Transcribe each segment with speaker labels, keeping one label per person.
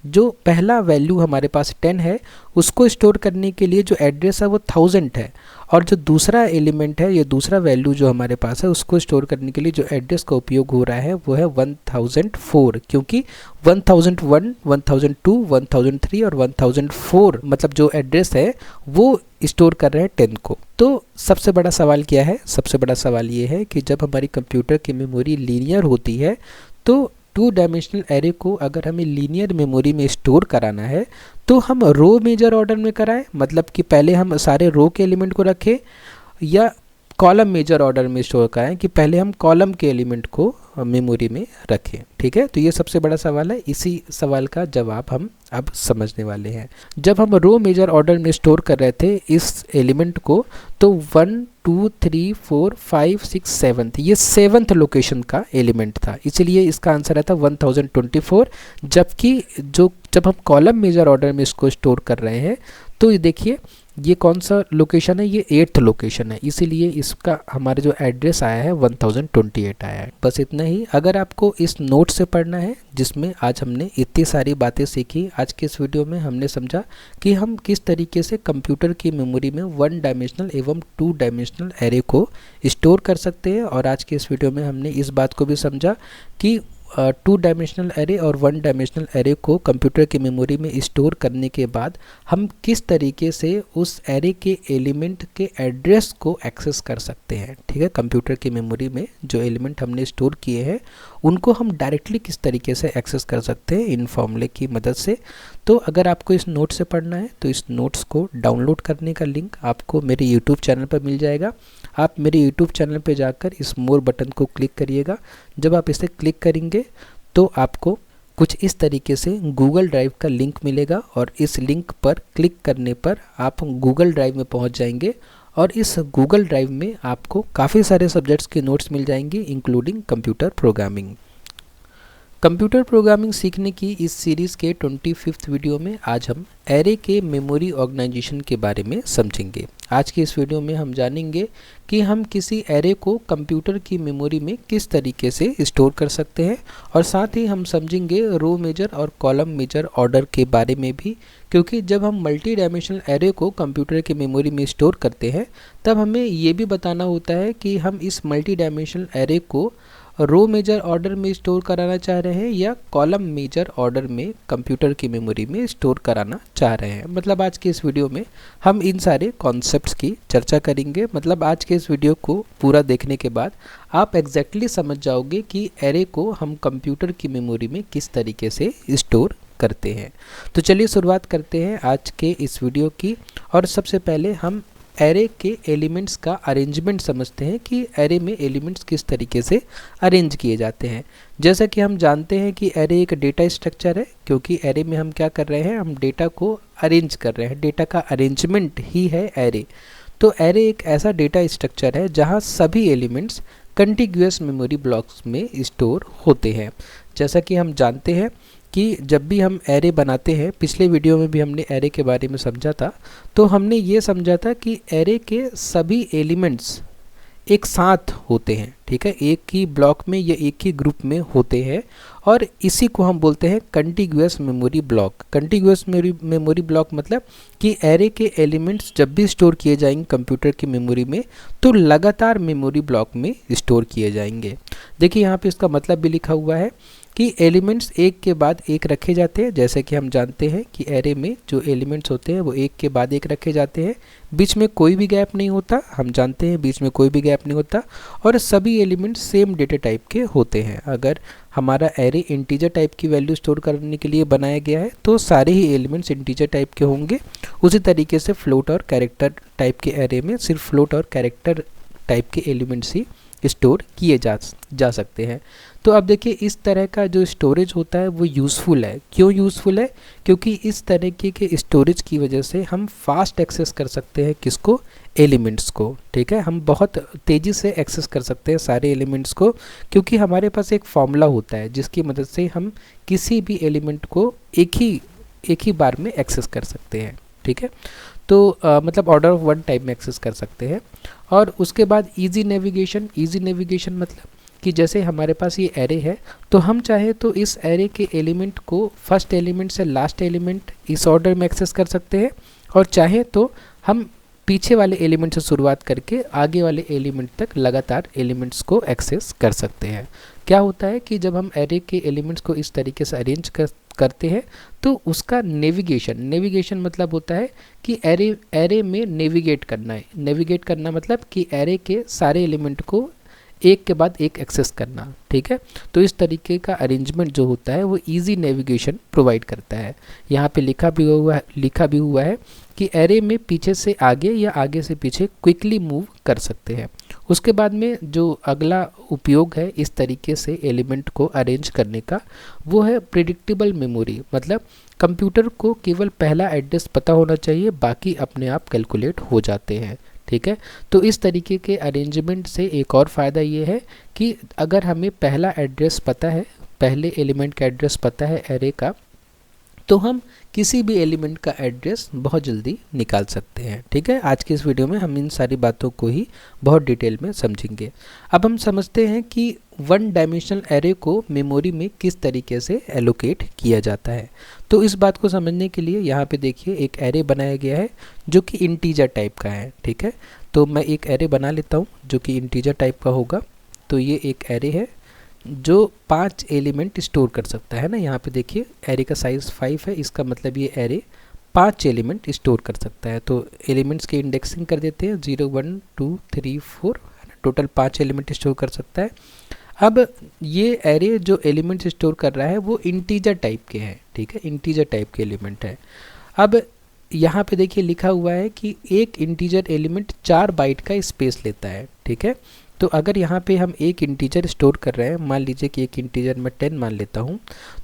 Speaker 1: जो पहला वैल्यू हमारे पास 10 है उसको स्टोर करने के लिए जो एड्रेस है वो 1000 है, और जो दूसरा एलिमेंट है, ये दूसरा वैल्यू जो हमारे पास है उसको स्टोर करने के लिए जो एड्रेस का उपयोग हो रहा है वो है 1004, क्योंकि 1001, 1002, 1003 और 1004 मतलब जो एड्रेस है वो स्टोर कर रहे हैं 10 को। तो सबसे बड़ा सवाल क्या है? सबसे बड़ा सवाल ये है कि जब हमारी कंप्यूटर की मेमोरी लीनियर होती है तो 2 डायमेंशनल एरे को अगर हमें लीनियर मेमोरी में स्टोर कराना है तो हम रो मेजर ऑर्डर में कराएं, मतलब कि पहले हम सारे रो के एलिमेंट को रखें, या कॉलम मेजर ऑर्डर में स्टोर कराएं कि पहले हम कॉलम के एलिमेंट को मेमोरी में रखें। ठीक है, तो ये सबसे बड़ा सवाल है, इसी सवाल का जवाब हम अब समझने वाले हैं। जब हम रो मेजर ऑर्डर में स्टोर कर रहे थे इस एलिमेंट को तो 1 2 3 4 5 6 7 ये 7th लोकेशन का एलिमेंट था, इसलिए इसका आंसर आता 1024। जबकि जब हम कॉलम मेजर ऑर्डर में इसको स्टोर कर रहे हैं तो ये देखिए ये कौन सा लोकेशन है, ये 8th लोकेशन है, इसीलिए इसका हमारे जो एड्रेस आया है 1028 आया है। बस इतना ही। अगर आपको इस नोट से पढ़ना है जिसमें आज हमने इतनी सारी बातें सीखी, आज के इस वीडियो में हमने समझा कि हम किस तरीके से कंप्यूटर की मेमोरी में 1 डायमेंशनल एवं 2 डायमेंशनल एरे को स्टोर कर सकते हैं, और आज के इस वीडियो में हमने इस बात को भी समझा कि 2 डायमेंशनल एरे और 1 डायमेंशनल एरे को कंप्यूटर की मेमोरी में स्टोर करने के बाद हम किस तरीके से उस एरे के एलिमेंट के एड्रेस को एक्सेस कर सकते हैं। ठीक है, कंप्यूटर की मेमोरी में जो एलिमेंट हमने स्टोर किए हैं उनको हम डायरेक्टली किस तरीके से एक्सेस कर सकते हैं इन फॉर्मूले की मदद से। तो अगर आपको इस नोट से पढ़ना है तो इस नोट्स को डाउनलोड करने का लिंक आपको मेरे यूट्यूब चैनल पर मिल जाएगा। आप मेरे यूट्यूब चैनल पर जाकर इस मोर बटन को क्लिक करिएगा। जब आप इसे क्लिक करेंगे तो आपको कुछ इस तरीके से गूगल ड्राइव का लिंक मिलेगा, और इस लिंक पर क्लिक करने पर आप गूगल ड्राइव में पहुंच जाएंगे, और इस गूगल ड्राइव में आपको काफ़ी सारे सब्जेक्ट्स के नोट्स मिल जाएंगे including computer programming. Computer programming सीखने की इस सीरीज़ के 25th वीडियो में आज हम एरे के मेमोरी ऑर्गेनाइजेशन के बारे में समझेंगे। आज के इस वीडियो में हम जानेंगे कि हम किसी एरे को कंप्यूटर की मेमोरी में किस तरीके से स्टोर कर सकते हैं, और साथ ही हम समझेंगे रो मेजर और कॉलम मेजर ऑर्डर के बारे में भी, क्योंकि जब हम मल्टी डायमेंशनल एरे को कंप्यूटर की मेमोरी में स्टोर करते हैं तब हमें ये भी बताना होता है कि हम इस मल्टी डायमेंशनल एरे को रो मेजर ऑर्डर में स्टोर कराना चाह रहे हैं या कॉलम मेजर ऑर्डर में कंप्यूटर की मेमोरी में स्टोर कराना चाह रहे हैं। मतलब आज के इस वीडियो में हम इन सारे कॉन्सेप्ट्स की चर्चा करेंगे। मतलब आज के इस वीडियो को पूरा देखने के बाद आप एग्जैक्टली समझ जाओगे कि एरे को हम कंप्यूटर की मेमोरी में किस तरीके से स्टोर करते हैं। तो चलिए शुरुआत करते हैं आज के इस वीडियो की, और सबसे पहले हम एरे के एलिमेंट्स का अरेंजमेंट समझते हैं कि एरे में एलिमेंट्स किस तरीके से अरेंज किए जाते हैं। जैसा कि हम जानते हैं कि एरे एक डेटा स्ट्रक्चर है, क्योंकि एरे में हम क्या कर रहे हैं, हम डेटा को अरेंज कर रहे हैं, डेटा का अरेंजमेंट ही है एरे। तो एरे एक ऐसा डेटा स्ट्रक्चर है जहाँ सभी एलिमेंट्स कंटिग्यूअस मेमोरी ब्लॉक्स में स्टोर होते हैं। जैसा कि हम जानते हैं कि जब भी हम एरे बनाते हैं, पिछले वीडियो में भी हमने एरे के बारे में समझा था, तो हमने ये समझा था कि एरे के सभी एलिमेंट्स एक साथ होते हैं। ठीक है, एक ही ब्लॉक में या एक ही ग्रुप में होते हैं, और इसी को हम बोलते हैं कंटिग्यूअस मेमोरी ब्लॉक। कंटिग्यूअस मेमोरी ब्लॉक मतलब कि एरे के एलिमेंट्स जब भी स्टोर किए जाएंगे कंप्यूटर की मेमोरी में तो लगातार मेमोरी ब्लॉक में स्टोर किए जाएंगे। देखिए यहाँ पे इसका मतलब भी लिखा हुआ है कि एलिमेंट्स एक के बाद एक रखे जाते हैं। जैसे कि हम जानते हैं कि एरे में जो एलिमेंट्स होते हैं वो एक के बाद एक रखे जाते हैं, बीच में कोई भी गैप नहीं होता। हम जानते हैं बीच में कोई भी गैप नहीं होता, और सभी एलिमेंट्स सेम डेटा टाइप के होते हैं। अगर हमारा एरे इंटीजर टाइप की वैल्यू स्टोर करने के लिए बनाया गया है तो सारे ही एलिमेंट्स इंटीजर टाइप के होंगे। उसी तरीके से फ्लोट और कैरेक्टर टाइप के एरे में सिर्फ फ्लोट और कैरेक्टर टाइप के एलिमेंट्स ही स्टोर किए जा सकते हैं। तो अब देखिए इस तरह का जो स्टोरेज होता है वो यूज़फुल है। क्यों यूज़फुल है? क्योंकि इस तरीके के स्टोरेज की वजह से हम फास्ट एक्सेस कर सकते हैं किसको, एलिमेंट्स को। ठीक है, हम बहुत तेज़ी से एक्सेस कर सकते हैं सारे एलिमेंट्स को, क्योंकि हमारे पास एक फॉर्मूला होता है जिसकी मदद से हम किसी भी एलिमेंट को एक ही बार में एक्सेस कर सकते हैं। ठीक है, तो मतलब ऑर्डर ऑफ 1 टाइम में एक्सेस कर सकते हैं। और उसके बाद इजी नेविगेशन मतलब कि जैसे हमारे पास ये एरे है, तो हम चाहे तो इस एरे के एलिमेंट को फर्स्ट एलिमेंट से लास्ट एलिमेंट इस ऑर्डर में एक्सेस कर सकते हैं, और चाहे तो हम पीछे वाले एलिमेंट से शुरुआत करके आगे वाले एलिमेंट तक लगातार एलिमेंट्स को एक्सेस कर सकते हैं। क्या होता है कि जब हम एरे के एलिमेंट्स को इस तरीके से अरेंज करते हैं तो उसका नेविगेशन मतलब होता है कि एरे में नेविगेट करना है। नेविगेट करना मतलब कि एरे के सारे एलिमेंट को एक के बाद एक एक्सेस करना, ठीक है। तो इस तरीके का अरेंजमेंट जो होता है वो इजी नेविगेशन प्रोवाइड करता है। यहाँ पे लिखा भी हुआ है कि एरे में पीछे से आगे या आगे से पीछे क्विकली मूव कर सकते हैं। उसके बाद में जो अगला उपयोग है इस तरीके से एलिमेंट को अरेंज करने का, वो है प्रिडिक्टेबल मेमोरी। मतलब कंप्यूटर को केवल पहला एड्रेस पता होना चाहिए, बाकी अपने आप कैलकुलेट हो जाते हैं, ठीक है। तो इस तरीके के अरेंजमेंट से एक और फ़ायदा ये है कि अगर हमें पहला एड्रेस पता है, पहले एलिमेंट का एड्रेस पता है एरे का, तो हम किसी भी एलिमेंट का एड्रेस बहुत जल्दी निकाल सकते हैं, ठीक है। आज की इस वीडियो में हम इन सारी बातों को ही बहुत डिटेल में समझेंगे। अब हम समझते हैं कि वन डायमेंशनल एरे को मेमोरी में किस तरीके से एलोकेट किया जाता है। तो इस बात को समझने के लिए यहाँ पे देखिए एक एरे बनाया गया है जो कि इंटीजर टाइप का है, ठीक है। तो मैं एक एरे बना लेता हूँ जो कि इंटीजर टाइप का होगा। तो ये एक एरे है जो 5 एलिमेंट स्टोर कर सकता है ना। यहाँ पे देखिए एरे का साइज़ 5 है, इसका मतलब ये एरे 5 एलिमेंट स्टोर कर सकता है। तो एलिमेंट्स की इंडेक्सिंग कर देते हैं, 0 1 2 3 4, टोटल 5 एलिमेंट स्टोर कर सकता है। अब ये एरे जो एलिमेंट स्टोर कर रहा है वो इंटीजर टाइप के हैं, ठीक है, इंटीजर टाइप के एलिमेंट है। अब यहाँ पे देखिए लिखा हुआ है कि एक इंटीजर एलिमेंट 4 बाइट का स्पेस लेता है, ठीक है। तो अगर यहाँ पे हम एक इंटीजर स्टोर कर रहे हैं, मान लीजिए कि एक इंटीजर मैं 10 मान लेता हूँ,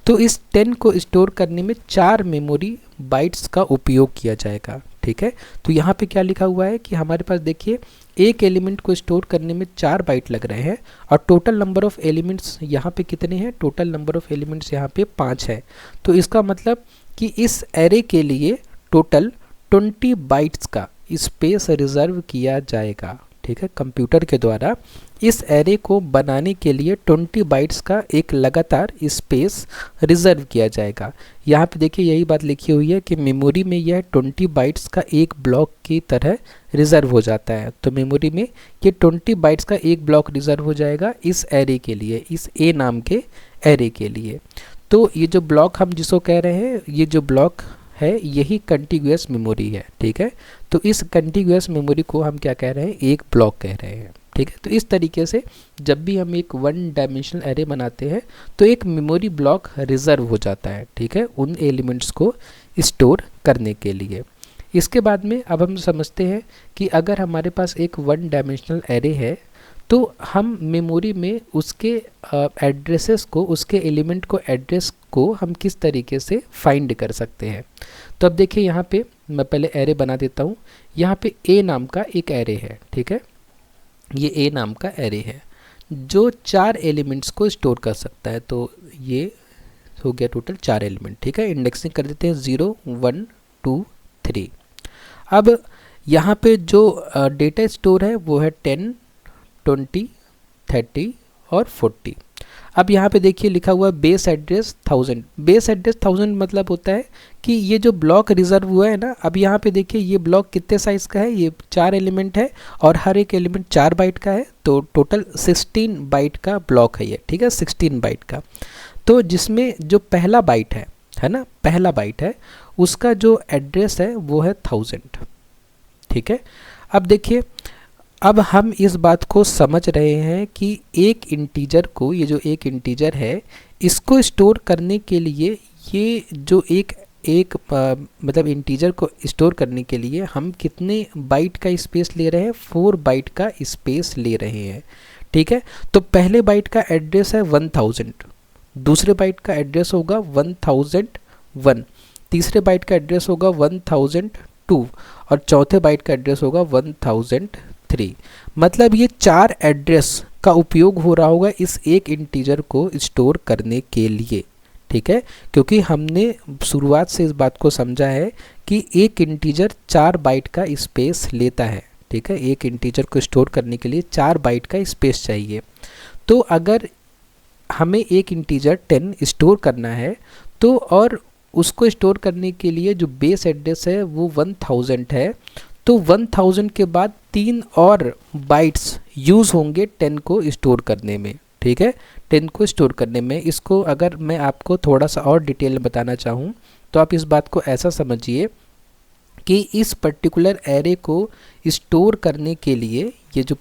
Speaker 1: तो इस 10 को स्टोर करने में 4 मेमोरी बाइट्स का उपयोग किया जाएगा, ठीक है। तो यहाँ पे क्या लिखा हुआ है कि हमारे पास देखिए एक एलिमेंट को स्टोर करने में 4 बाइट लग रहे हैं, और टोटल नंबर ऑफ एलिमेंट्स यहाँ पे कितने हैं, टोटल नंबर ऑफ एलिमेंट्स यहाँ पे 5 है। तो इसका मतलब कि इस एरे के लिए टोटल 20 बाइट्स का स्पेस रिजर्व किया जाएगा, ठीक है। कंप्यूटर के द्वारा इस एरे को बनाने के लिए 20 बाइट्स का एक लगातार स्पेस रिजर्व किया जाएगा। यहाँ पे देखिए यही बात लिखी हुई है कि मेमोरी में यह 20 बाइट्स का एक ब्लॉक की तरह रिजर्व हो जाता है। तो मेमोरी में ये 20 बाइट्स का एक ब्लॉक रिजर्व हो जाएगा इस एरे के लिए, इस ए नाम के एरे के लिए। तो ये जो ब्लॉक हम जिसको कह रहे हैं, ये जो ब्लॉक है यही कंटिग्यूअस मेमोरी है, ठीक है। तो इस कंटिग्यूअस मेमोरी को हम क्या कह रहे हैं, एक ब्लॉक कह रहे हैं, ठीक है। तो इस तरीके से जब भी हम एक वन डायमेंशनल एरे बनाते हैं तो एक मेमोरी ब्लॉक रिजर्व हो जाता है, ठीक है, उन एलिमेंट्स को स्टोर करने के लिए। इसके बाद में अब हम समझते हैं कि अगर हमारे पास एक वन डायमेंशनल एरे है तो हम मेमोरी में उसके एड्रेसेस को, उसके एलिमेंट को, एड्रेस को हम किस तरीके से फाइंड कर सकते हैं। तो अब देखिए यहाँ पे मैं पहले एरे बना देता हूँ। यहाँ पे ए नाम का एक एरे है, ठीक है, ये ए नाम का एरे है जो 4 एलिमेंट्स को स्टोर कर सकता है। तो ये हो गया टोटल 4 एलिमेंट, ठीक है। इंडेक्सिंग कर देते हैं 0 1 2 3। अब यहाँ पे जो डेटा स्टोर है वो है 10 20 30 और 40। अब यहाँ पे देखिए लिखा हुआ बेस एड्रेस 1000। बेस एड्रेस 1000 मतलब होता है कि ये जो ब्लॉक रिजर्व हुआ है ना, अब यहाँ पे देखिए ये ब्लॉक कितने साइज़ का है, ये 4 एलिमेंट है और हर एक एलिमेंट 4 बाइट का है। तो टोटल 16 बाइट का ब्लॉक है ये, ठीक है, 16 बाइट का। तो जिसमें जो पहला बाइट है ना, पहला बाइट है उसका जो एड्रेस है वो है 1000, ठीक है। अब देखिए अब हम इस बात को समझ रहे हैं कि एक इंटीजर को, ये जो एक इंटीजर है इसको स्टोर करने के लिए, ये जो एक मतलब इंटीजर को स्टोर करने के लिए हम कितने बाइट का स्पेस ले रहे हैं, 4 बाइट का स्पेस ले रहे हैं, ठीक है। तो पहले बाइट का एड्रेस है 1000, दूसरे बाइट का एड्रेस होगा 1001, तीसरे बाइट का एड्रेस होगा 1002 और चौथे बाइट का एड्रेस होगा 1003। मतलब ये 4 एड्रेस का उपयोग हो रहा होगा इस एक इंटीजर को स्टोर करने के लिए, ठीक है। क्योंकि हमने शुरुआत से इस बात को समझा है कि एक इंटीजर 4 बाइट का स्पेस लेता है, ठीक है। एक इंटीजर को स्टोर करने के लिए 4 बाइट का स्पेस चाहिए। तो अगर हमें एक इंटीजर 10 स्टोर करना है तो और उसको स्टोर करने के लिए जो बेस एड्रेस है वो 1000 है, तो 1000 के बाद 3 और बाइट्स यूज़ होंगे 10 को स्टोर करने में, ठीक है, 10 को स्टोर करने में। इसको अगर मैं आपको थोड़ा सा और डिटेल में बताना चाहूँ तो आप इस बात को ऐसा समझिए कि इस पर्टिकुलर एरे को स्टोर करने के लिए, ये जो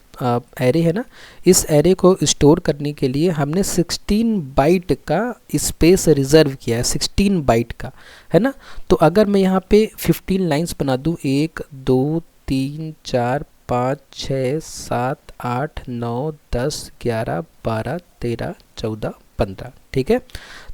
Speaker 1: एरे है ना, इस एरे को स्टोर करने के लिए हमने 16 बाइट का स्पेस रिजर्व किया है, 16 बाइट का, है ना। तो अगर मैं यहाँ पे 15 लाइंस बना दूँ, 1 2 3 4 5 6 7 8 9 10 11 12 13 14 15, ठीक है।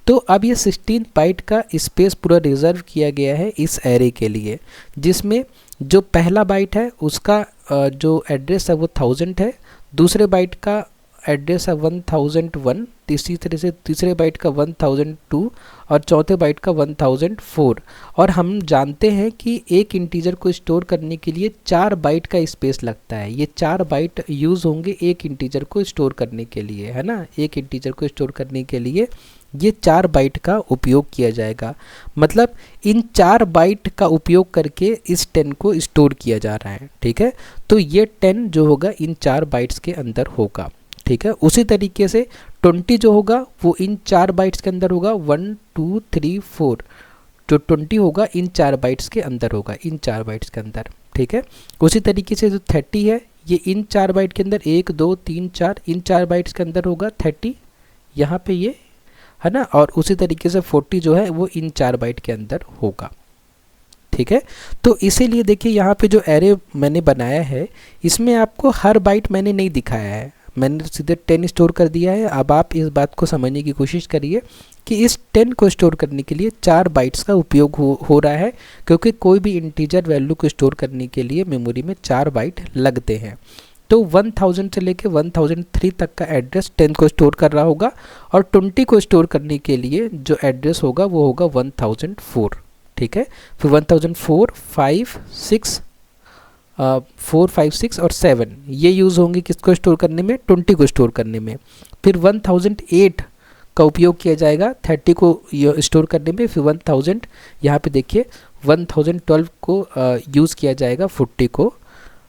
Speaker 1: तो अब ये 16 बाइट का स्पेस पूरा रिजर्व किया गया है इस एरे के लिए, जिसमें जो पहला बाइट है उसका जो एड्रेस है वो 1000 है, दूसरे बाइट का एड्रेस है 1001, तीसरी तरह से तीसरे बाइट का 1002 और चौथे बाइट का 1004। और हम जानते हैं कि एक इंटीजर को स्टोर करने के लिए 4 बाइट का स्पेस लगता है। ये 4 बाइट यूज़ होंगे एक इंटीजर को स्टोर करने के लिए, है ना। एक इंटीजर को स्टोर करने के लिए ये 4 बाइट का उपयोग किया जाएगा। मतलब इन 4 बाइट का उपयोग करके इस 10 को स्टोर किया जा रहा है, ठीक है। तो ये 10 जो होगा इन 4 बाइट्स के अंदर होगा, ठीक है। उसी तरीके से 20 जो होगा वो इन 4 बाइट्स के अंदर होगा, 1 2 3 4, जो 20 होगा इन 4 बाइट्स के अंदर होगा, इन 4 बाइट्स के अंदर, ठीक है। उसी तरीके से जो 30 है ये इन 4 बाइट के अंदर 1 2 3 4 इन 4 बाइट्स के अंदर होगा 30, यहाँ पे ये, है ना। और उसी तरीके से 40 जो है वो इन 4 बाइट के अंदर होगा, ठीक है। तो इसीलिए देखिए यहाँ पे जो एरे मैंने बनाया है इसमें आपको हर बाइट मैंने नहीं दिखाया है, मैंने सीधे 10 स्टोर कर दिया है। अब आप इस बात को समझने की कोशिश करिए कि इस 10 को स्टोर करने के लिए 4 बाइट्स का उपयोग हो रहा है, क्योंकि कोई भी इंटीजर वैल्यू को स्टोर करने के लिए मेमोरी में 4 बाइट लगते हैं। तो 1000 से लेके 1003 तक का एड्रेस 10 को स्टोर कर रहा होगा, और 20 को स्टोर करने के लिए जो एड्रेस होगा वो होगा 1004, ठीक है। फिर 1004 5 6 4 5 6 और 7 ये यूज़ होंगे किसको स्टोर करने में, 20 को स्टोर करने में। फिर 1008 का उपयोग किया जाएगा 30 को स्टोर करने में। फिर 1000 यहाँ पे देखिए 1012 को यूज़ किया जाएगा 40 को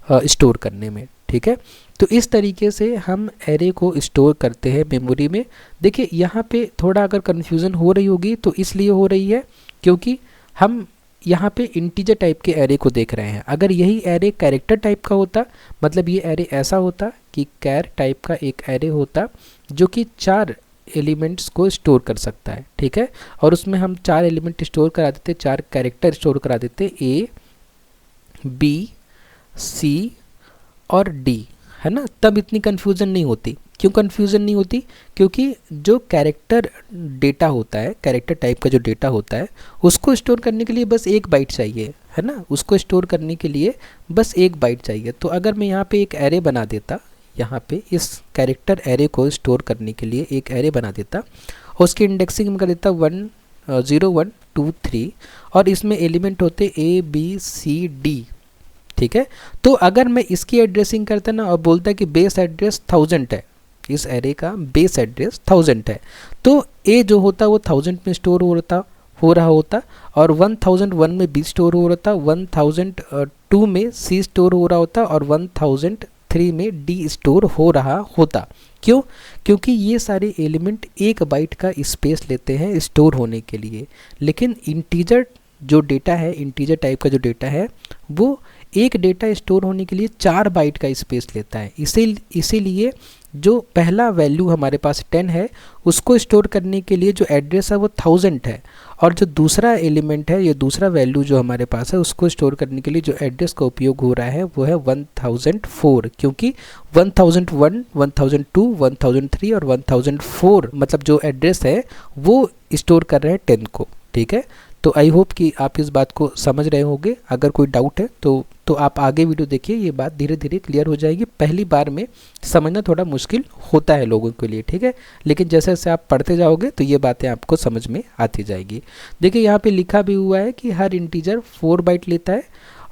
Speaker 1: स्टोर करने में, ठीक है। तो इस तरीके से हम एरे को स्टोर करते हैं मेमोरी में। देखिए यहाँ पे थोड़ा अगर कन्फ्यूज़न हो रही होगी तो इसलिए हो रही है क्योंकि हम यहाँ पे इंटीजर टाइप के एरे को देख रहे हैं। अगर यही एरे कैरेक्टर टाइप का होता, मतलब ये एरे ऐसा होता कि कैर टाइप का एक एरे होता जो कि 4 एलिमेंट्स को स्टोर कर सकता है, ठीक है। और उसमें हम 4 एलिमेंट स्टोर करा देते, 4 कैरेक्टर स्टोर करा देते, ए बी सी और डी, है ना। तब इतनी कन्फ्यूज़न नहीं होती। क्यों कन्फ्यूज़न नहीं होती, क्योंकि जो कैरेक्टर डेटा होता है, कैरेक्टर टाइप का जो डेटा होता है उसको स्टोर करने के लिए बस 1 बाइट चाहिए, है ना। उसको स्टोर करने के लिए बस 1 बाइट चाहिए। तो अगर मैं यहाँ पे एक एरे बना देता, यहाँ पे इस कैरेक्टर एरे को स्टोर करने के लिए एक एरे बना देता और उसकी इंडेक्सिंग में कर देता 1 0 1 2 3 और इसमें एलिमेंट होते ए बी सी डी, ठीक है। तो अगर मैं इसकी एड्रेसिंग करता ना और बोलता कि बेस एड्रेस 1000 है, इस एरे का बेस एड्रेस 1000 है, तो ए जो होता वो 1000 में स्टोर हो रहा होता और 1001 में बी स्टोर हो रहा था, 1002 में सी स्टोर हो रहा होता और 1003 में डी स्टोर हो रहा होता। क्यों? क्योंकि ये सारे एलिमेंट 1 बाइट का स्पेस लेते हैं स्टोर होने के लिए। लेकिन इंटीजर जो डेटा है, इंटीजर टाइप का जो डेटा है वो एक डेटा स्टोर होने के लिए 4 बाइट का स्पेस लेता है। इसीलिए जो पहला वैल्यू हमारे पास 10 है उसको स्टोर करने के लिए जो एड्रेस है वो 1000 है, और जो दूसरा एलिमेंट है, ये दूसरा वैल्यू जो हमारे पास है उसको स्टोर करने के लिए जो एड्रेस का उपयोग हो रहा है वो है 1004, क्योंकि 1001, 1002, 1003 और 1004 मतलब जो एड्रेस है वो स्टोर कर रहे हैं 10 को, ठीक है। तो आई होप कि आप इस बात को समझ रहे होंगे। अगर कोई डाउट है तो आप आगे वीडियो देखिए, ये बात धीरे धीरे क्लियर हो जाएगी। पहली बार में समझना थोड़ा मुश्किल होता है लोगों के लिए, ठीक है, लेकिन जैसे जैसे आप पढ़ते जाओगे तो ये बातें आपको समझ में आती जाएगी। देखिए यहाँ पे लिखा भी हुआ है कि हर इंटीजर 4 बाइट लेता है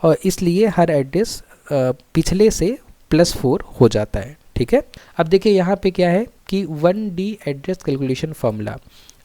Speaker 1: और इसलिए हर एड्रेस पिछले से +4 हो जाता है, ठीक है। अब देखिए यहाँ पे क्या है कि 1D एड्रेस कैलकुलेशन फार्मूला।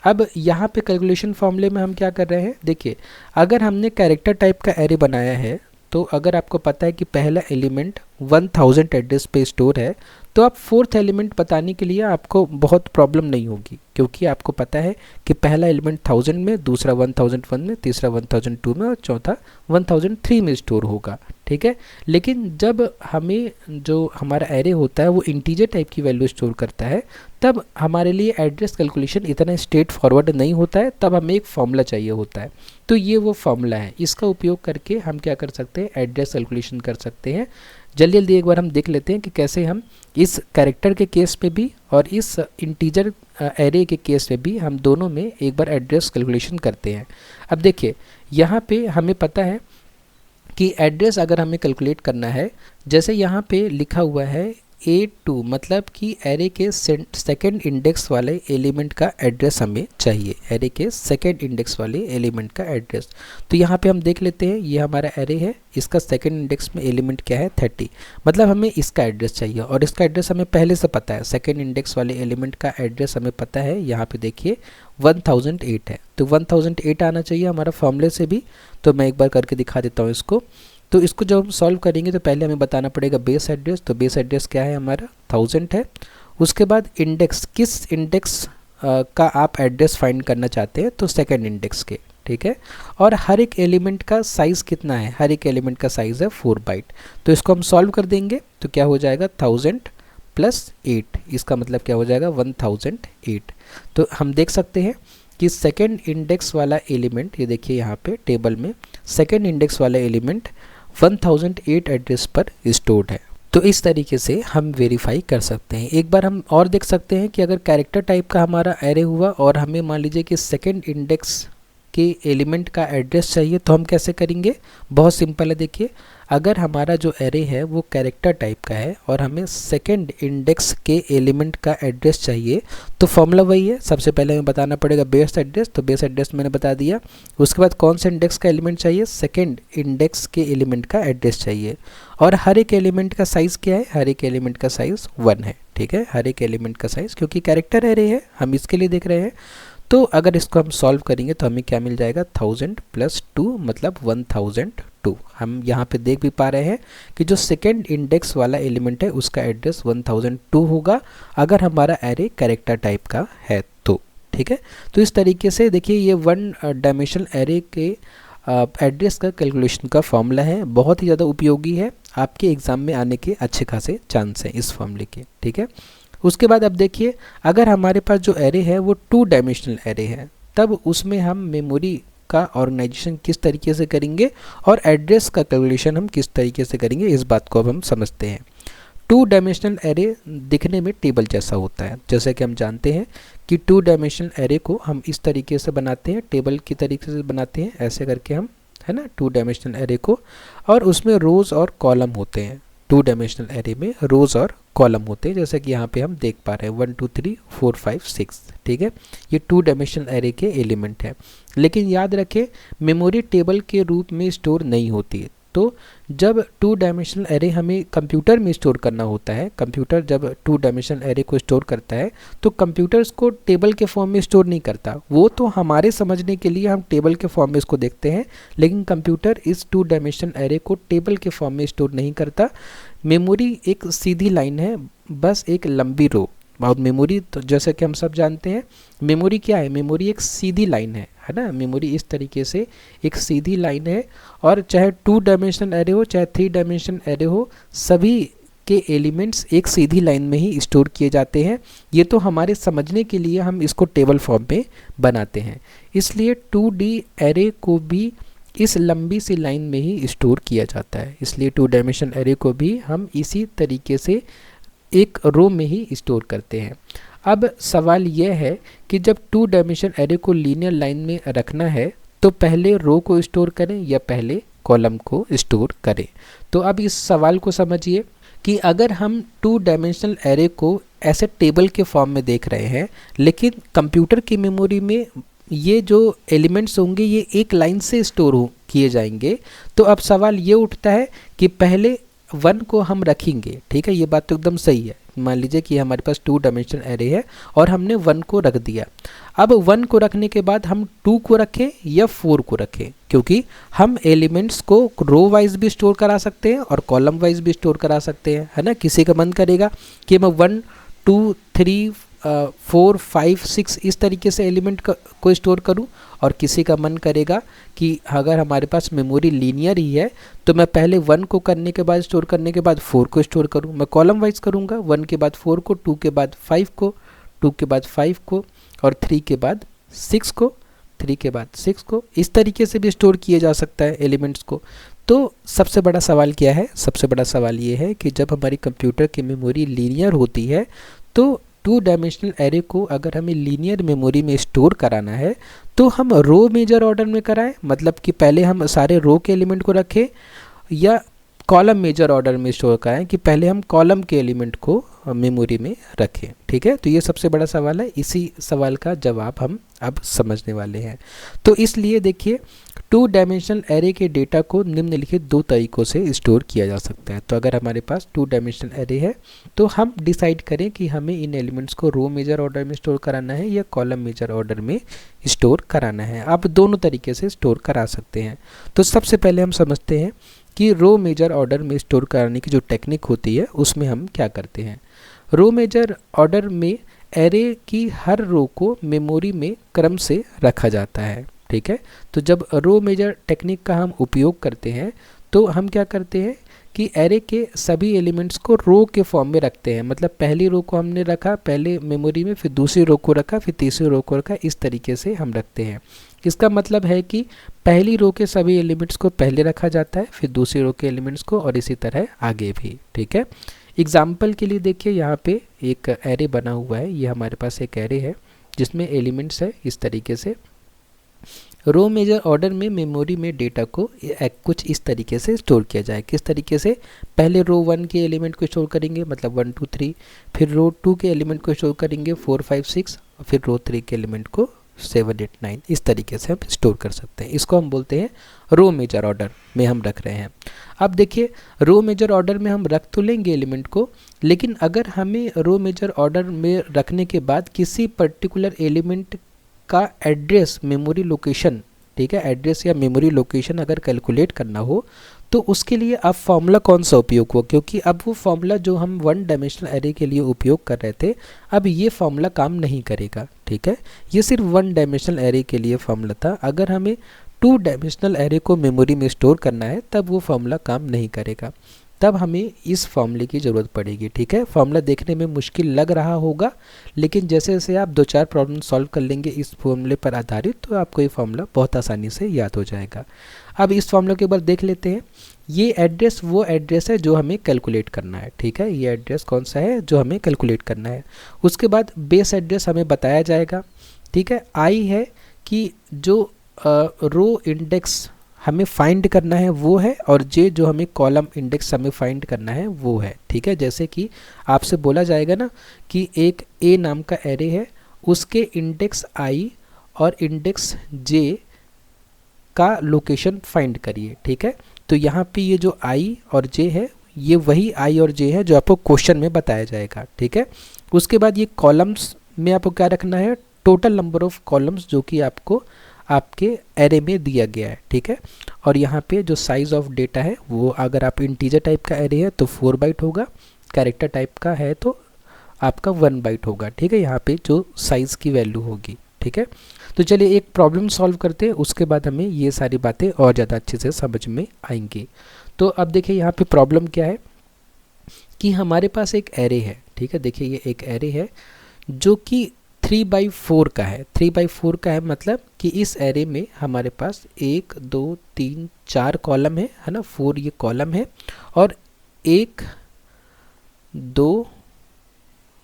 Speaker 1: अब यहाँ पे कैलकुलेशन फार्मूले में हम क्या कर रहे हैं, देखिए अगर हमने कैरेक्टर टाइप का एरे बनाया है तो अगर आपको पता है कि पहला एलिमेंट 1000 एड्रेस पे स्टोर है तो आप फोर्थ एलिमेंट बताने के लिए आपको बहुत प्रॉब्लम नहीं होगी, क्योंकि आपको पता है कि पहला एलिमेंट 1000 में, दूसरा 1001 में, तीसरा 1002 में और चौथा 1003 में स्टोर होगा, ठीक है। लेकिन जब हमें जो हमारा एरे होता है वो इंटीजर टाइप की वैल्यू स्टोर करता है तब हमारे लिए एड्रेस कैलकुलेशन इतना स्ट्रेट फॉरवर्ड नहीं होता है, तब हमें एक फॉर्मूला चाहिए होता है। तो ये वो फॉर्मूला है, इसका उपयोग करके हम क्या कर सकते हैं, एड्रेस कैलकुलेशन कर सकते हैं। जल्दी जल्दी एक बार हम देख लेते हैं कि कैसे हम इस कैरेक्टर के केस में भी और इस इंटीजर एरे के केस में भी हम दोनों में एक बार एड्रेस कैलकुलेशन करते हैं। अब देखिए यहाँ पे हमें पता है कि एड्रेस अगर हमें कैलकुलेट करना है, जैसे यहाँ पे लिखा हुआ है A2, मतलब कि एरे के सेकंड इंडेक्स वाले एलिमेंट का एड्रेस हमें चाहिए, एरे के सेकंड इंडेक्स वाले एलिमेंट का एड्रेस। तो यहाँ पे हम देख लेते हैं, ये हमारा एरे है, इसका सेकंड इंडेक्स में एलिमेंट क्या है 30, मतलब हमें इसका एड्रेस चाहिए और इसका एड्रेस हमें पहले से पता है, सेकंड इंडेक्स वाले एलिमेंट का एड्रेस हमें पता है, यहाँ पे देखिए 1008 है, तो 1008 आना चाहिए हमारा फॉर्मूले से भी। तो मैं एक बार करके दिखा देता हूँ इसको। तो इसको जब हम सॉल्व करेंगे तो पहले हमें बताना पड़ेगा बेस एड्रेस, तो बेस एड्रेस क्या है हमारा 1000 है। उसके बाद इंडेक्स, किस इंडेक्स का आप एड्रेस फाइंड करना चाहते हैं, तो सेकंड इंडेक्स के, ठीक है। और हर एक एलिमेंट का साइज़ कितना है, हर एक एलिमेंट का साइज़ है 4 बाइट। तो इसको हम सॉल्व कर देंगे तो क्या हो जाएगा 1000 + 8, इसका मतलब क्या हो जाएगा 1008। तो हम देख सकते हैं कि सेकेंड इंडेक्स वाला एलिमेंट, ये देखिए यहाँ पे टेबल में सेकेंड इंडेक्स वाला एलिमेंट 1008 एड्रेस पर स्टोर्ड है। तो इस तरीके से हम वेरीफाई कर सकते हैं। एक बार हम और देख सकते हैं कि अगर कैरेक्टर टाइप का हमारा एरे हुआ और हमें मान लीजिए कि सेकेंड इंडेक्स के एलिमेंट का एड्रेस चाहिए तो हम कैसे करेंगे, बहुत सिंपल है। देखिए अगर हमारा जो एरे है वो कैरेक्टर टाइप का है और हमें सेकंड इंडेक्स के एलिमेंट का एड्रेस चाहिए तो फॉर्मूला वही है, सबसे पहले हमें बताना पड़ेगा बेस एड्रेस, तो बेस एड्रेस मैंने बता दिया। उसके बाद कौन से इंडेक्स का एलिमेंट चाहिए, सेकंड इंडेक्स के एलिमेंट का एड्रेस चाहिए। और हर एक एलिमेंट का साइज़ क्या है, हर एक एलिमेंट का साइज़ 1 है, ठीक है। हर एक एलिमेंट का साइज़, क्योंकि कैरेक्टर एरे है हम इसके लिए देख रहे हैं। तो अगर इसको हम सॉल्व करेंगे तो हमें क्या मिल जाएगा 1000 + 2 मतलब 1002। हम यहाँ पे देख भी पा रहे हैं कि जो सेकेंड इंडेक्स वाला एलिमेंट है उसका एड्रेस 1002 होगा अगर हमारा एरे कैरेक्टर टाइप का है तो, ठीक है। तो इस तरीके से देखिए ये 1 डायमेंशनल एरे के एड्रेस का कैलकुलेशन का फॉर्मूला है, बहुत ही ज़्यादा उपयोगी है, आपके एग्ज़ाम में आने के अच्छे खासे चांस हैं इस फॉर्मूले के, ठीक है। उसके बाद अब देखिए अगर हमारे पास जो एरे है वो 2 डायमेंशनल एरे है तब उसमें हम मेमोरी का ऑर्गेनाइजेशन किस तरीके से करेंगे और एड्रेस का कैलकुलेशन हम किस तरीके से करेंगे, इस बात को अब हम समझते हैं। 2 डायमेंशनल एरे दिखने में टेबल जैसा होता है, जैसे कि हम जानते हैं कि 2 डायमेंशनल एरे को हम इस तरीके से बनाते हैं, टेबल की तरीके से बनाते हैं, ऐसे करके हम, है ना, 2 डायमेंशनल एरे को, और उसमें रोज़ और कॉलम होते हैं। 2 डायमेंशनल एरे में रोज़ और कॉलम होते हैं, जैसे कि यहाँ पे हम देख पा रहे हैं 1 2 3 4 5 6, ठीक है। ये 2 डायमेंशनल एरे के एलिमेंट है। लेकिन याद रखें मेमोरी टेबल के रूप में स्टोर नहीं होती है। तो जब 2 डायमेंशनल एरे हमें कंप्यूटर में स्टोर करना होता है, कंप्यूटर जब 2 डायमेंशनल एरे को स्टोर करता है तो कंप्यूटर इसको टेबल के फॉर्म में स्टोर नहीं करता, वो तो हमारे समझने के लिए हम टेबल के फॉर्म में इसको देखते हैं, लेकिन कंप्यूटर इस 2 डायमेंशनल एरे को टेबल के फॉर्म में स्टोर नहीं करता। मेमोरी एक सीधी लाइन है, बस एक लंबी रो। और मेमोरी तो जैसे कि हम सब जानते हैं मेमोरी क्या है, मेमोरी एक सीधी लाइन है ना। मेमोरी इस तरीके से एक सीधी लाइन है और चाहे 2 डायमेंशनल एरे हो चाहे 3 डायमेंशनल एरे हो, सभी के एलिमेंट्स एक सीधी लाइन में ही स्टोर किए जाते हैं। ये तो हमारे समझने के लिए हम इसको टेबल फॉर्म में बनाते हैं, इसलिए 2D एरे को भी इस लंबी सी लाइन में ही स्टोर किया जाता है। इसलिए 2 डायमेंशनल एरे को भी हम इसी तरीके से एक रो में ही स्टोर करते हैं। अब सवाल यह है कि जब 2 डायमेंशनल एरे को लीनियर लाइन में रखना है तो पहले रो को स्टोर करें या पहले कॉलम को स्टोर करें। तो अब इस सवाल को समझिए कि अगर हम 2 डायमेंशनल एरे को ऐसे टेबल के फॉर्म में देख रहे हैं, लेकिन कंप्यूटर की मेमोरी में ये जो एलिमेंट्स होंगे ये एक लाइन से स्टोर किए जाएंगे, तो अब सवाल ये उठता है कि पहले 1 को हम रखेंगे, ठीक है, ये बात तो एकदम सही है। मान लीजिए कि हमारे पास 2 डायमेंशनल एरे है और हमने 1 को रख दिया। अब 1 को रखने के बाद हम 2 को रखें या 4 को रखें, क्योंकि हम एलिमेंट्स को रो वाइज भी स्टोर करा सकते हैं और कॉलम वाइज भी स्टोर करा सकते हैं, है ना। किसी का मन करेगा कि मैं 1 2 3 4 5 6 इस तरीके से एलिमेंट को स्टोर करूं, और किसी का मन करेगा कि अगर हमारे पास मेमोरी लीनियर ही है तो मैं पहले 1 को करने के बाद स्टोर करने के बाद 4 को स्टोर करूं। मैं कॉलम वाइज करूंगा, 1 के बाद 4 को, 2 के बाद 5 को, 2 के बाद 5 को, और 3 के बाद 6 को, 3 के बाद 6 को। इस तरीके से भी स्टोर किया जा सकता है एलिमेंट्स को। तो सबसे बड़ा सवाल क्या है? सबसे बड़ा सवाल ये है कि जब हमारी कंप्यूटर की मेमोरी लीनियर होती है तो 2 डायमेंशनल एरे को अगर हमें लीनियर मेमोरी में स्टोर कराना है तो हम रो मेजर ऑर्डर में कराएं, मतलब कि पहले हम सारे रो के एलिमेंट को रखें, या कॉलम मेजर ऑर्डर में स्टोर कराएं कि पहले हम कॉलम के एलिमेंट को मेमोरी में रखें, ठीक है। तो ये सबसे बड़ा सवाल है, इसी सवाल का जवाब हम अब समझने वाले हैं। तो इसलिए देखिए 2 डायमेंशनल एरे के डेटा को निम्नलिखित 2 तरीक़ों से स्टोर किया जा सकता है। तो अगर हमारे पास 2 डायमेंशनल एरे है तो हम डिसाइड करें कि हमें इन एलिमेंट्स को रो मेजर ऑर्डर में स्टोर कराना है या कॉलम मेजर ऑर्डर में स्टोर कराना है। आप दोनों तरीके से स्टोर करा सकते हैं। तो सबसे पहले हम समझते हैं कि रो मेजर ऑर्डर में स्टोर कराने की जो टेक्निक होती है उसमें हम क्या करते हैं। रो मेजर ऑर्डर में एरे की हर रो को मेमोरी में क्रम से रखा जाता है, ठीक है। तो जब रो मेजर टेक्निक का हम उपयोग करते हैं तो हम क्या करते हैं कि एरे के सभी एलिमेंट्स को रो के फॉर्म में रखते हैं। मतलब पहली रो को हमने रखा पहले मेमोरी में, फिर दूसरी रो को रखा, फिर तीसरी रो को रखा, इस तरीके से हम रखते हैं। इसका मतलब है कि पहली रो के सभी एलिमेंट्स को पहले रखा जाता है, फिर दूसरी रो के एलिमेंट्स को, और इसी तरह आगे भी, ठीक है। एग्जाम्पल के लिए देखिए यहाँ पे एक एरे बना हुआ है। ये हमारे पास एक एरे है जिसमें एलिमेंट्स है इस तरीके से। रो मेजर ऑर्डर में मेमोरी में डेटा को कुछ इस तरीके से स्टोर किया जाए। किस तरीके से? पहले रो 1 के एलिमेंट को स्टोर करेंगे, मतलब 1 2 3, फिर रो 2 के एलिमेंट को स्टोर करेंगे 4 5 6, और फिर रो 3 के एलिमेंट को 7 8 9। इस तरीके से हम स्टोर कर सकते हैं। इसको हम बोलते हैं रो मेजर ऑर्डर में हम रख रहे हैं। अब देखिए रो मेजर ऑर्डर में हम रख तो लेंगे एलिमेंट को, लेकिन अगर हमें रो मेजर ऑर्डर में रखने के बाद किसी पर्टिकुलर एलिमेंट का एड्रेस, मेमोरी लोकेशन, ठीक है, एड्रेस या मेमोरी लोकेशन अगर कैलकुलेट करना हो तो उसके लिए अब फॉर्मूला कौन सा उपयोग हुआ, क्योंकि अब वो फॉर्मूला जो हम 1 डायमेंशनल एरे के लिए उपयोग कर रहे थे अब ये फॉर्मूला काम नहीं करेगा, ठीक है। ये सिर्फ 1 डायमेंशनल एरे के लिए फॉर्मूला था। अगर हमें 2 डायमेंशनल एरे को मेमोरी में स्टोर करना है तब वो फॉर्मूला काम नहीं करेगा, तब हमें इस फॉर्मूले की ज़रूरत पड़ेगी, ठीक है। फॉर्मूला देखने में मुश्किल लग रहा होगा, लेकिन जैसे जैसे आप 2-4 प्रॉब्लम सॉल्व कर लेंगे इस फॉर्मूले पर आधारित तो आपको ये फॉर्मूला बहुत आसानी से याद हो जाएगा। अब इस फॉर्मूले के ऊपर देख लेते हैं। ये एड्रेस वो एड्रेस है जो हमें कैलकुलेट करना है, ठीक है। ये एड्रेस कौन सा है जो हमें कैलकुलेट करना है। उसके बाद बेस एड्रेस हमें बताया जाएगा, ठीक है। आई है कि जो रो इंडेक्स हमें फाइंड करना है वो है, और जे जो हमें कॉलम इंडेक्स हमें फाइंड करना है वो है, ठीक है। जैसे कि आपसे बोला जाएगा ना कि एक ए नाम का एरे है, उसके इंडेक्स आई और इंडेक्स जे का लोकेशन फाइंड करिए, ठीक है। तो यहाँ पे ये जो आई और जे है ये वही आई और जे है जो आपको क्वेश्चन में बताया जाएगा, ठीक है। उसके बाद ये कॉलम्स में आपको क्या रखना है, टोटल नंबर ऑफ कॉलम्स जो कि आपको आपके एरे में दिया गया है, ठीक है। और यहाँ पे जो साइज़ ऑफ डेटा है वो अगर आप इंटीजर टाइप का एरे है तो 4 बाइट होगा, कैरेक्टर टाइप का है तो आपका 1 बाइट होगा, ठीक है। यहाँ पे जो साइज़ की वैल्यू होगी, ठीक है। तो चलिए एक प्रॉब्लम सॉल्व करते हैं, उसके बाद हमें ये सारी बातें और ज़्यादा अच्छे से समझ में आएंगी। तो अब देखिए यहाँ पे प्रॉब्लम क्या है कि हमारे पास एक एरे है, ठीक है। देखिए ये एक एरे है जो कि 3/4 का है। 3/4 का है मतलब कि इस एरे में हमारे पास 1 2 3 4 कॉलम है ना, 4 ये कॉलम है, और 1 2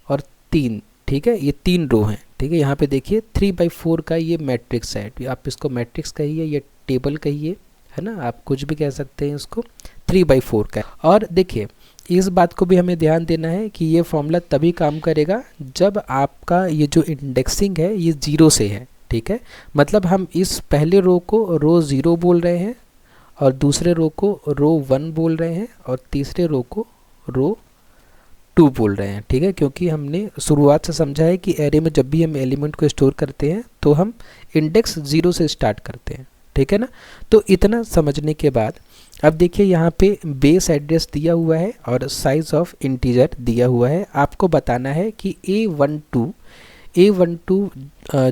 Speaker 1: और 3, ठीक है, ये 3 रो हैं, ठीक है। यहाँ पे देखिए 3/4 का ये मैट्रिक्स है, आप इसको मैट्रिक्स कहिए या टेबल कहिए, है ना, आप कुछ भी कह सकते हैं इसको। 3/4 का है। और देखिए इस बात को भी हमें ध्यान देना है कि ये फॉर्मूला तभी काम करेगा जब आपका ये जो इंडेक्सिंग है ये 0 से है, ठीक है। मतलब हम इस पहले रो को रो 0 बोल रहे हैं और दूसरे रो को रो 1 बोल रहे हैं और तीसरे रो को रो 2 बोल रहे हैं। ठीक है, क्योंकि हमने शुरुआत से समझा है कि एरे में जब भी हम एलिमेंट को स्टोर करते हैं तो हम इंडेक्स 0 से स्टार्ट करते हैं। ठीक है ना, तो इतना समझने के बाद अब देखिए यहाँ पे बेस एड्रेस दिया हुआ है और साइज ऑफ इंटीजर दिया हुआ है। आपको बताना है कि A12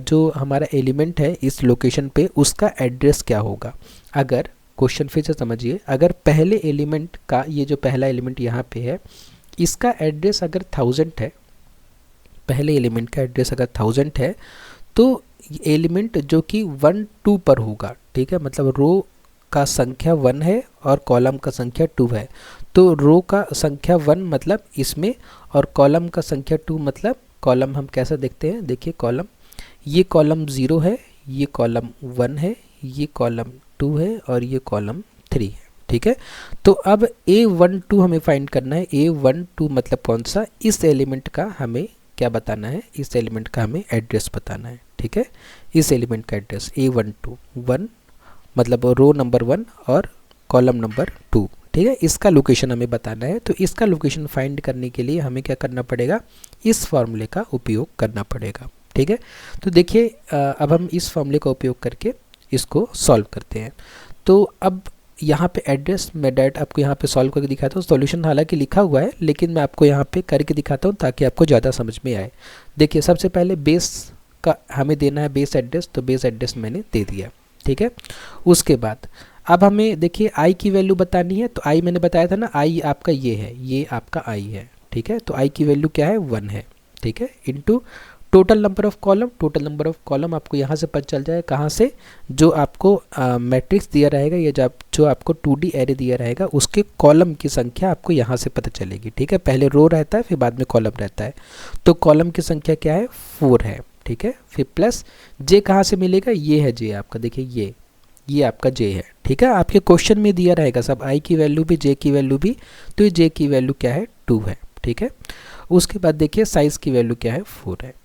Speaker 1: जो हमारा एलिमेंट है इस लोकेशन पे उसका एड्रेस क्या होगा। अगर क्वेश्चन फिर से समझिए, अगर पहले एलिमेंट का ये जो पहला एलिमेंट यहाँ पे है इसका एड्रेस अगर 1000 है, पहले एलिमेंट का एड्रेस अगर 1000 है तो एलिमेंट जो कि 1 2 पर होगा। ठीक है, मतलब रो का संख्या 1 है और कॉलम का संख्या 2 है, तो रो का संख्या 1 मतलब इसमें और कॉलम का संख्या 2 मतलब कॉलम हम कैसा देखते हैं, देखिए कॉलम, ये कॉलम 0 है, ये कॉलम 1 है, ये कॉलम 2 है और ये कॉलम 3 है। ठीक है, तो अब A12 हमें फाइंड करना है। A12 मतलब कौन सा, इस एलिमेंट का हमें क्या बताना है, इस एलिमेंट का हमें एड्रेस बताना है। ठीक है, इस एलिमेंट का एड्रेस A12 1 मतलब रो नंबर 1 और कॉलम नंबर 2। ठीक है, इसका लोकेशन हमें बताना है। तो इसका लोकेशन फाइंड करने के लिए हमें क्या करना पड़ेगा, इस फॉर्मूले का उपयोग करना पड़ेगा। ठीक है, तो देखिए अब हम इस फॉर्मूले का उपयोग करके इसको सॉल्व करते हैं। तो अब यहाँ पे एड्रेस मैं डायरेक्ट आपको यहाँ पे सॉल्व करके दिखाता हूँ। सॉल्यूशन हालांकि लिखा हुआ है लेकिन मैं आपको यहाँ पे करके दिखाता हूँ ताकि आपको ज़्यादा समझ में आए। देखिए सबसे पहले बेस का हमें देना है बेस एड्रेस, तो बेस एड्रेस मैंने दे दिया। ठीक है, उसके बाद अब हमें देखिए आई की वैल्यू बतानी है। तो आई मैंने बताया था ना, आई आपका ये है, ये आपका आई है। ठीक है, तो आई की वैल्यू क्या है, 1 है। ठीक है, into total number of column, total number of column आपको यहाँ से पता चल जाए कहाँ से, जो आपको मैट्रिक्स दिया रहेगा या जो आपको 2D एरे दिया रहेगा उसके कॉलम की संख्या आपको यहाँ से पता चलेगी। ठीक है, पहले रो रहता है फिर बाद में कॉलम रहता है, तो कॉलम की संख्या क्या है, 4 है। ठीक है, फिर प्लस जे कहाँ से मिलेगा, ये है जे आपका, देखिए ये आपका जे है। ठीक है, आपके क्वेश्चन में दिया रहेगा सब, आई की वैल्यू भी जे की वैल्यू भी, तो ये जे की वैल्यू क्या है, 2 है। ठीक है, उसके बाद देखिए साइज़ की वैल्यू क्या है, 4 है।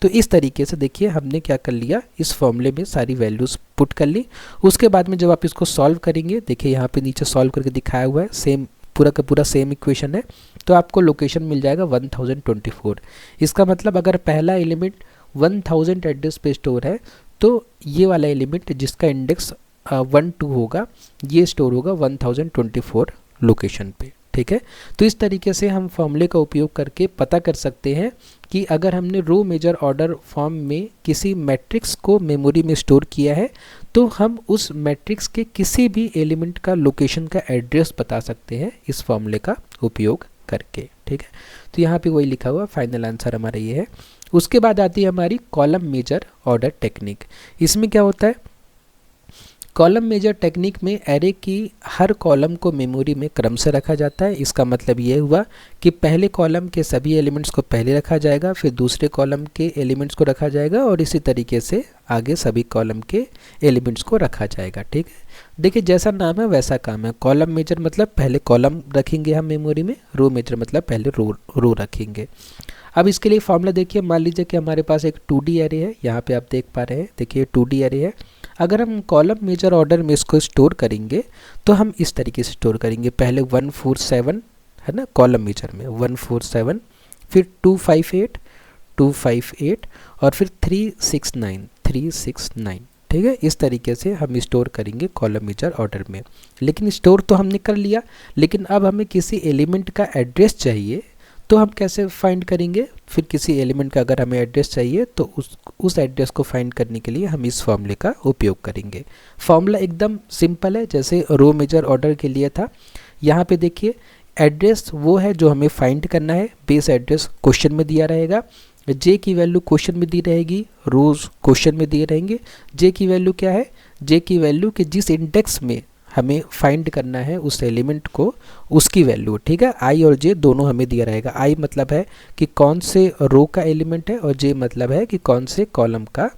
Speaker 1: तो इस तरीके से देखिए हमने क्या कर लिया, इस फॉर्मूले में सारी वैल्यूज़ पुट कर ली। उसके बाद में जब आप इसको सॉल्व करेंगे, देखिए यहाँ पे नीचे सॉल्व करके दिखाया हुआ है, सेम पूरा का पूरा सेम इक्वेशन है, तो आपको लोकेशन मिल जाएगा 1024। इसका मतलब अगर पहला एलिमेंट 1000 एड्रेस पे स्टोर है तो ये वाला एलिमेंट जिसका इंडेक्स 1 2 होगा ये स्टोर होगा 1024 लोकेशन पे। ठीक है, तो इस तरीके से हम फॉर्मूले का उपयोग करके पता कर सकते हैं कि अगर हमने रो मेजर ऑर्डर फॉर्म में किसी मैट्रिक्स को मेमोरी में स्टोर किया है तो हम उस मैट्रिक्स के किसी भी एलिमेंट का लोकेशन का एड्रेस बता सकते हैं इस फॉर्मूले का उपयोग करके। ठीक है, तो यहाँ पे वही लिखा हुआ, फाइनल आंसर हमारा ये है। उसके बाद आती है हमारी कॉलम मेजर ऑर्डर टेक्निक। इसमें क्या होता है, कॉलम मेजर टेक्निक में एरे की हर कॉलम को मेमोरी में क्रम से रखा जाता है। इसका मतलब ये हुआ कि पहले कॉलम के सभी एलिमेंट्स को पहले रखा जाएगा, फिर दूसरे कॉलम के एलिमेंट्स को रखा जाएगा और इसी तरीके से आगे सभी कॉलम के एलिमेंट्स को रखा जाएगा। ठीक है, देखिए जैसा नाम है वैसा काम है। कॉलम मेजर मतलब पहले कॉलम रखेंगे हम मेमोरी में, रो मेजर मतलब पहले रो रखेंगे। अब इसके लिए फॉर्मूला देखिए, मान लीजिए कि हमारे पास एक 2D एरे है, यहाँ पे आप देख पा रहे हैं, देखिए 2D एरे है। अगर हम कॉलम मेजर ऑर्डर में इसको स्टोर करेंगे तो हम इस तरीके से स्टोर करेंगे, पहले 147 है ना कॉलम मेजर में 147, फिर 258 और फिर 369। ठीक है, इस तरीके से हम स्टोर करेंगे कॉलम मेजर ऑर्डर में। लेकिन स्टोर तो हमने कर लिया, लेकिन अब हमें किसी एलिमेंट का एड्रेस चाहिए तो हम कैसे फाइंड करेंगे, फिर किसी एलिमेंट का अगर हमें एड्रेस चाहिए तो उस एड्रेस को फाइंड करने के लिए हम इस फॉर्मूले का उपयोग करेंगे। फॉर्मूला एकदम सिंपल है, जैसे रो मेजर ऑर्डर के लिए था। यहाँ पे देखिए एड्रेस वो है जो हमें फाइंड करना है, बेस एड्रेस क्वेश्चन में दिया रहेगा, जे की वैल्यू क्वेश्चन में दी रहेगी, रोज क्वेश्चन में दिए रहेंगे। जे की वैल्यू क्या है, जे की वैल्यू कि जिस इंडेक्स में हमें फाइंड करना है उस एलिमेंट को, उसकी वैल्यू। ठीक है, आई और जे दोनों हमें दिया रहेगा। आई मतलब है कि कौन से रो का एलिमेंट है और जे मतलब है कि कौन से कॉलम का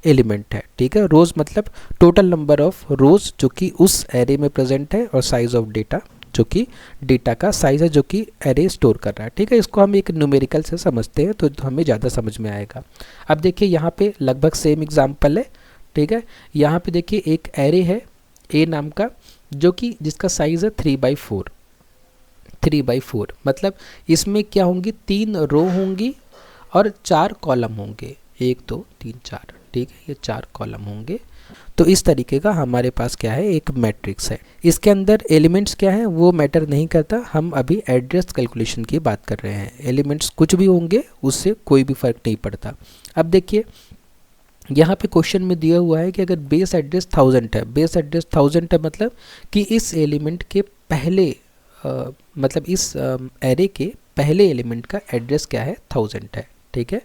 Speaker 1: एलिमेंट है। ठीक है, रोज मतलब टोटल नंबर ऑफ रोज जो कि उस एरे में प्रेजेंट है, और साइज ऑफ डेटा जो कि डेटा का साइज है जो कि एरे स्टोर कर रहा है। ठीक है, इसको हम एक न्यूमेरिकल से समझते हैं तो हमें ज़्यादा समझ में आएगा। अब देखिए यहाँ पे लगभग सेम एग्जाम्पल है। ठीक है, यहाँ पे देखिए एक एरे है, ए नाम का, जो कि जिसका साइज़ है 3/4। 3/4 मतलब इसमें क्या होंगी, 3 रो होंगी और 4 कॉलम होंगे, 1 2 3 4, ठीक है, ये 4 कॉलम होंगे। तो इस तरीके का हमारे पास क्या है, एक मैट्रिक्स है। इसके अंदर एलिमेंट्स क्या है वो मैटर नहीं करता, हम अभी एड्रेस कैलकुलेशन की बात कर रहे हैं। एलिमेंट्स कुछ भी होंगे उससे कोई भी फ़र्क नहीं पड़ता। अब देखिए यहाँ पे क्वेश्चन में दिया हुआ है कि अगर बेस एड्रेस 1000 है, बेस एड्रेस 1000 है मतलब कि इस एलिमेंट के पहले मतलब इस एरे के पहले एलिमेंट का एड्रेस क्या है, 1000 है, ठीक है।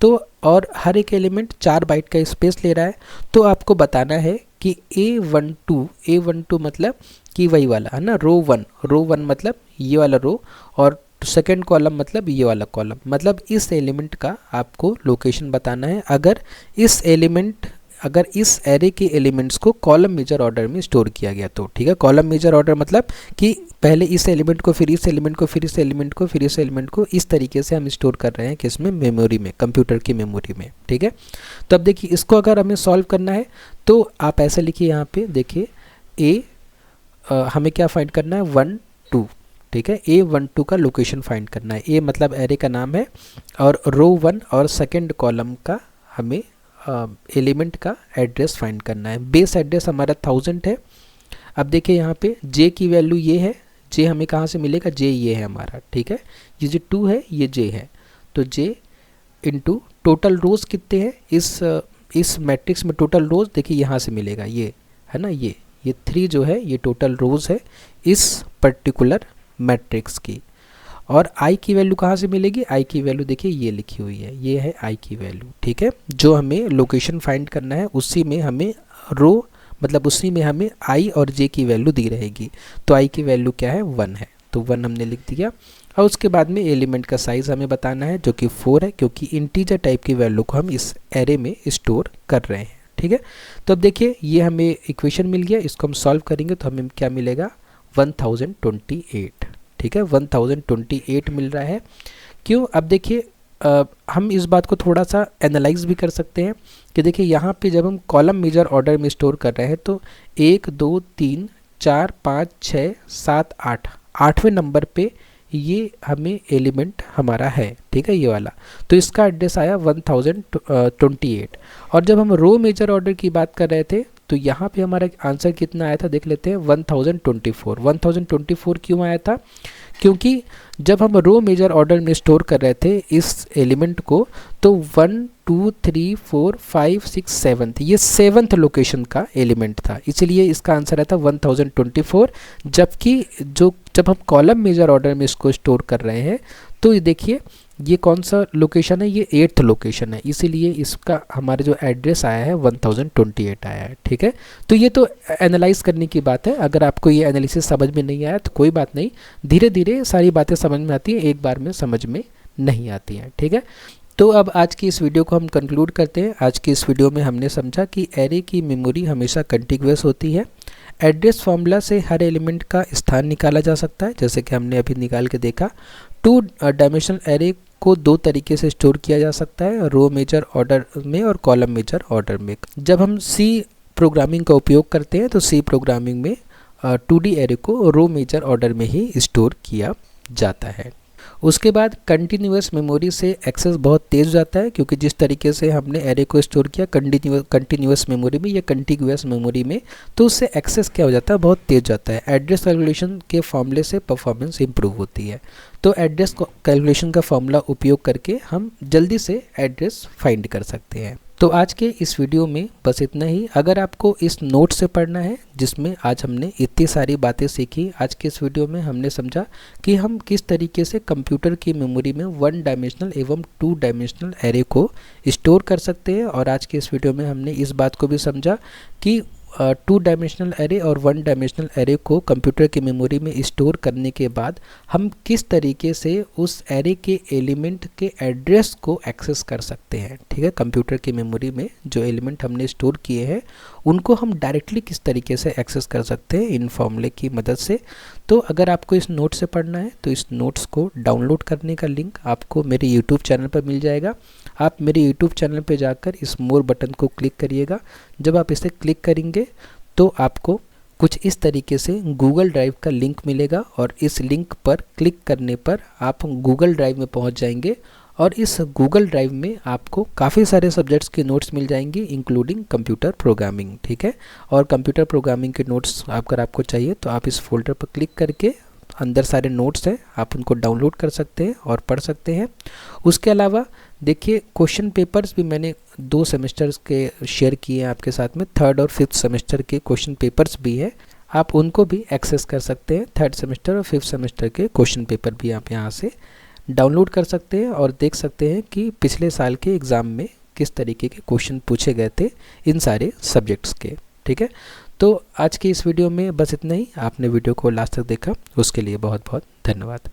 Speaker 1: तो और हर एक एलिमेंट 4 बाइट का स्पेस ले रहा है। तो आपको बताना है कि A12 मतलब कि वही वाला है ना, रो वन मतलब ये वाला रो, और सेकेंड कॉलम मतलब ये वाला कॉलम, मतलब इस एलिमेंट का आपको लोकेशन बताना है। अगर इस एरे के एलिमेंट्स को कॉलम मेजर ऑर्डर में स्टोर किया गया तो, ठीक है। कॉलम मेजर ऑर्डर मतलब कि पहले इस एलिमेंट को, फिर इस एलिमेंट को, फिर इस एलिमेंट को, फिर इस एलिमेंट को, इस तरीके से हम स्टोर कर रहे हैं किसमें, मेमोरी में, कंप्यूटर की मेमोरी में, ठीक है। तो अब देखिए इसको अगर हमें सॉल्व करना है तो आप ऐसे लिखिए, यहाँ पे देखिए हमें क्या फाइंड करना है, 1 2, ठीक है। A12 का लोकेशन फाइंड करना है। ए मतलब एरे का नाम है, और रो 1 और सेकेंड कॉलम का हमें एलिमेंट का एड्रेस फाइंड करना है। बेस एड्रेस हमारा 1000 है। अब देखिए यहाँ पे जे की वैल्यू ये है, जे हमें कहाँ से मिलेगा, जे ये है हमारा, ठीक है। ये जो 2 है ये जे है, तो जे इंटू टोटल रोज़ कितने हैं इस मैट्रिक्स में, टोटल रोज़ देखिए यहाँ से मिलेगा, ये है ना, ये 3 जो है ये टोटल रोज़ है इस पर्टिकुलर मैट्रिक्स की। और आई की वैल्यू कहाँ से मिलेगी, आई की वैल्यू देखिए ये लिखी हुई है, ये है आई की वैल्यू, ठीक है। जो हमें लोकेशन फाइंड करना है उसी में हमें रो मतलब उसी में हमें आई और जे की वैल्यू दी रहेगी। तो आई की वैल्यू क्या है, 1 है, तो 1 हमने लिख दिया। और उसके बाद में एलिमेंट का साइज़ हमें बताना है जो कि 4 है, क्योंकि इंटीजर टाइप की वैल्यू को हम इस एरे में स्टोर कर रहे हैं, ठीक है। तो अब देखिए ये हमें इक्वेशन मिल गया, इसको हम सॉल्व करेंगे तो हमें क्या मिलेगा, 1028, ठीक है, 1028 मिल रहा है। क्यों, अब देखिए हम इस बात को थोड़ा सा एनालाइज भी कर सकते हैं कि देखिए यहाँ पे जब हम कॉलम मेजर ऑर्डर में स्टोर कर रहे हैं तो 1 2 3 4 5 6 7 8, 8वें नंबर पे ये हमें एलिमेंट हमारा है, ठीक है, ये वाला। तो इसका एड्रेस आया 1028। और जब हम रो मेजर ऑर्डर की बात कर रहे थे तो यहाँ पे हमारा आंसर कितना आया था, देख लेते हैं, 1024। 1024 क्यों आया था, क्योंकि जब हम रो मेजर ऑर्डर में स्टोर कर रहे थे इस एलिमेंट को तो 1 2 3 4 5 6 7 ये 7th लोकेशन का एलिमेंट था, इसलिए इसका आंसर आता 1024। जबकि जब हम कॉलम मेजर ऑर्डर में इसको स्टोर कर रहे हैं तो ये देखिए ये कौन सा लोकेशन है, ये 8th लोकेशन है, इसीलिए इसका हमारे जो एड्रेस आया है 1028 आया है, ठीक है। तो ये तो एनालाइज करने की बात है। अगर आपको ये एनालिसिस समझ में नहीं आया तो कोई बात नहीं, धीरे धीरे सारी बातें समझ में आती हैं, एक बार में समझ में नहीं आती हैं, ठीक है। तो अब आज की इस वीडियो को हम कंक्लूड करते हैं। आज की इस वीडियो में हमने समझा कि एरे की मेमोरी हमेशा कंटिग्यूअस होती है। एड्रेस फार्मूला से हर एलिमेंट का स्थान निकाला जा सकता है, जैसे कि हमने अभी निकाल के देखा। 2 डायमेंशनल एरे को 2 तरीके से स्टोर किया जा सकता है, रो मेजर ऑर्डर में और कॉलम मेजर ऑर्डर में। जब हम सी प्रोग्रामिंग का उपयोग करते हैं तो सी प्रोग्रामिंग में 2D एरे को रो मेजर ऑर्डर में ही स्टोर किया जाता है। उसके बाद कंटिन्यूअस मेमोरी से एक्सेस बहुत तेज़ हो जाता है, क्योंकि जिस तरीके से हमने एरे को स्टोर किया कंटिन्यूअस मेमोरी में या कंटिग्यूअस मेमोरी में, तो उससे एक्सेस क्या हो जाता है, बहुत तेज़ जाता है। एड्रेस कैलकुलेशन के फॉर्मूले से परफॉर्मेंस इंप्रूव होती है। तो एड्रेस कैलकुलेशन का फॉर्मूला उपयोग करके हम जल्दी से एड्रेस फाइंड कर सकते हैं। तो आज के इस वीडियो में बस इतना ही। अगर आपको इस नोट से पढ़ना है जिसमें आज हमने इतनी सारी बातें सीखी, आज के इस वीडियो में हमने समझा कि हम किस तरीके से कंप्यूटर की मेमोरी में 1 डायमेंशनल एवं 2 डायमेंशनल एरे को स्टोर कर सकते हैं। और आज के इस वीडियो में हमने इस बात को भी समझा कि 2 डायमेंशनल एरे और 1 डायमेंशनल एरे को कंप्यूटर की मेमोरी में स्टोर करने के बाद हम किस तरीके से उस एरे के एलिमेंट के एड्रेस को एक्सेस कर सकते हैं, ठीक है। कंप्यूटर की मेमोरी में जो एलिमेंट हमने स्टोर किए हैं उनको हम डायरेक्टली किस तरीके से एक्सेस कर सकते हैं इन फॉर्मूले की मदद से। तो अगर आपको इस नोट से पढ़ना है तो इस नोट्स को डाउनलोड करने का लिंक आपको मेरे यूट्यूब चैनल पर मिल जाएगा। आप मेरे यूट्यूब चैनल पर जाकर इस मोर बटन को क्लिक करिएगा। जब आप इसे क्लिक करेंगे तो आपको कुछ इस तरीके से गूगल ड्राइव का लिंक मिलेगा और इस लिंक पर क्लिक करने पर आप गूगल ड्राइव में पहुंच जाएंगे और इस गूगल ड्राइव में आपको काफ़ी सारे सब्जेक्ट्स के नोट्स मिल जाएंगे इंक्लूडिंग कंप्यूटर प्रोग्रामिंग, ठीक है। और कंप्यूटर प्रोग्रामिंग के नोट्स अगर आपको चाहिए तो आप इस फोल्डर पर क्लिक करके अंदर सारे नोट्स हैं, आप उनको डाउनलोड कर सकते हैं और पढ़ सकते हैं। उसके अलावा देखिए क्वेश्चन पेपर्स भी मैंने 2 सेमेस्टर्स के शेयर किए हैं आपके साथ में, 3rd और 5th सेमेस्टर के क्वेश्चन पेपर्स भी है, आप उनको भी एक्सेस कर सकते हैं। 3rd सेमेस्टर और 5th सेमेस्टर के क्वेश्चन पेपर भी आप यहाँ से डाउनलोड कर सकते हैं और देख सकते हैं कि पिछले साल के एग्ज़ाम में किस तरीके के क्वेश्चन पूछे गए थे इन सारे सब्जेक्ट्स के, ठीक है। तो आज की इस वीडियो में बस इतना ही। आपने वीडियो को लास्ट तक देखा उसके लिए बहुत बहुत धन्यवाद।